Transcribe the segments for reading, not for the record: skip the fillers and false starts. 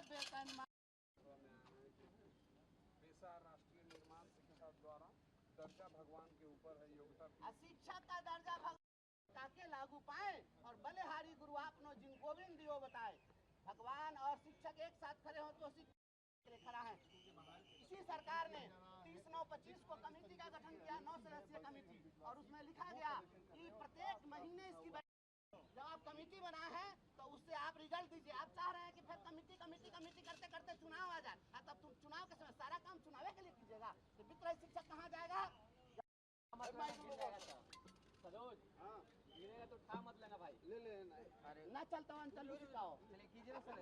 वेतन पेशा राष्ट्रीय निर्माण शिक्षा द्वारा दर्जा भगवान के ऊपर है, योग्यता शिक्षक का दर्जा भगवान ताके लागू पाए और बलिहारी गुरु आपनो जिन गोविंद दियो बताए। भगवान और शिक्षक एक साथ खड़े हो तो खड़ा है। इसी सरकार ने 30/9/25 को कमेटी का गठन किया, 9 सदस्यीय कमेटी, और उसमें लिखा गया कि प्रत्येक महीने इसकी जब आप कमेटी बनाए हैं तो उससे आप रिजल्ट दीजिए। आप चाह रहे हैं कि फिर कमेटी कमेटी कमेटी करते करते चुनाव आ जाए, तब तुम चुनाव के समय सारा काम चुनावे के लिए कीजिएगा तो वित्त रहित शिक्षक कहाँ जाएगा? सरोज, गिरेगा तो उठा मत लेना भाई। ले लेना। अरे ना चलता हूँ चलो दिखाओ। चलिए कीजिए ना सर।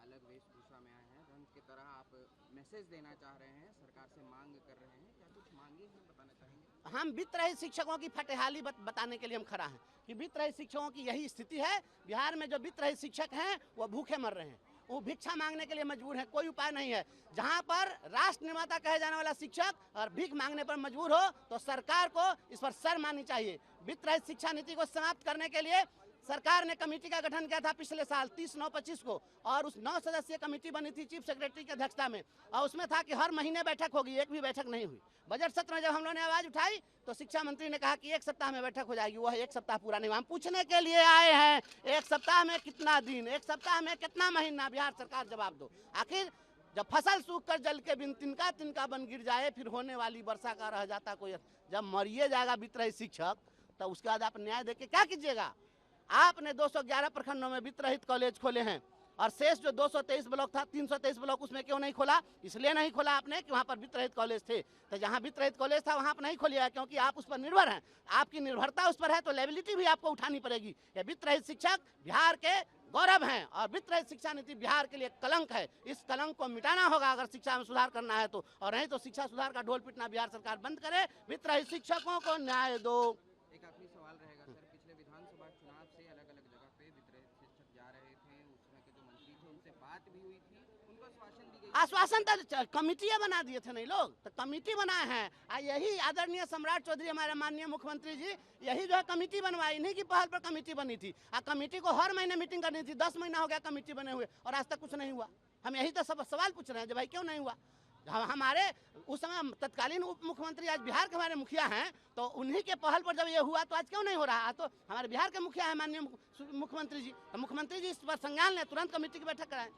अलग वेशभूषा में आए हैं, रंग की तरह आप मैसेज देना चाह रहे हैं, सरकार से मांग कर रहे हैं, क्या कुछ मांगे हैं बताना चाहेंगे? हम वित्त रहित शिक्षकों की फटेहाली बताने के लिए हम खड़ा हैं कि वित्त रहित शिक्षकों की यही स्थिति है। बिहार में जो वित्त रहित शिक्षक हैं वो भूखे मर रहे हैं, वो भिक्षा मांगने के लिए मजबूर है, कोई उपाय नहीं है। जहां पर राष्ट्र निर्माता कहे जाने वाला शिक्षक और भीख मांगने पर मजबूर हो तो सरकार को इस पर सर माननी चाहिए। वित्त रहित शिक्षा नीति को समाप्त करने के लिए सरकार ने कमेटी का गठन किया था पिछले साल 30/9/25 को, और उस 9 सदस्यीय कमेटी बनी थी चीफ सेक्रेटरी की अध्यक्षता में, और उसमें था कि हर महीने बैठक होगी। एक भी बैठक नहीं हुई। बजट सत्र में जब हम लोगों ने आवाज उठाई तो शिक्षा मंत्री ने कहा कि 1 सप्ताह में बैठक हो जाएगी। वह 1 सप्ताह पूरा नहीं हुआ। हम पूछने के लिए आए हैं 1 सप्ताह में कितना दिन, 1 सप्ताह में कितना महीना? बिहार सरकार जवाब दो। आखिर जब फसल सूख कर जल के बिन तिनका तिनका बन गिर जाए, फिर होने वाली वर्षा का रह जाता कोई। जब मरिए जाएगा वित्त रहित शिक्षक तो उसके बाद आप न्याय दे के क्या कीजिएगा? आपने 211 प्रखंडों में वित्त रहित कॉलेज खोले हैं और शेष जो 223 ब्लॉक था, 323 ब्लॉक, उसमें क्यों नहीं खोला? इसलिए नहीं खोला आपने कि वहाँ पर वित्त रहित कॉलेज थे। तो जहाँ वित्त रहित कॉलेज था वहाँ पर नहीं खोलिएगा, क्योंकि आप उस पर निर्भर हैं। आपकी निर्भरता उस पर है तो लायबिलिटी भी आपको उठानी पड़ेगी। ये वित्त रहित शिक्षक बिहार के गौरव हैं और वित्त रहित शिक्षा नीति बिहार के लिए कलंक है। इस कलंक को मिटाना होगा अगर शिक्षा में सुधार करना है तो, और नहीं तो शिक्षा सुधार का ढोल पिटना बिहार सरकार बंद करे। वित्त रहित शिक्षकों को न्याय दो। एक आखिरी सवाल रहेगा सर, पिछले विधानसभा चुनाव से अलग अलग जगह पे वित्त रहित शिक्षक जा रहे थे, उसमें के जो मंत्री थे उनसे बात भी हुई थी, उनको आश्वासन दी गई। आश्वासन तो कमिटियां बना दिए थे नहीं लोग, तो कमेटी बनाए हैं। यही आदरणीय सम्राट चौधरी हमारे माननीय मुख्यमंत्री जी यही जो है कमेटी बनवाई, इन्हीं की पहल पर कमेटी बनी थी। कमेटी को हर महीने मीटिंग करनी थी। 10 महीना हो गया कमेटी बने हुए और आज तक कुछ नहीं हुआ। हम यही तो सब सवाल पूछ रहे हैं जो भाई क्यों नहीं हुआ। हमारे उस समय तत्कालीन उप मुख्यमंत्री आज बिहार के हमारे मुखिया हैं, तो उन्हीं के पहल पर जब ये हुआ तो आज क्यों नहीं हो रहा? तो हमारे बिहार के मुखिया हैं माननीय मुख्यमंत्री जी, तो मुख्यमंत्री जी इस पर संज्ञान लें, तुरंत कमेटी की बैठक कराएं।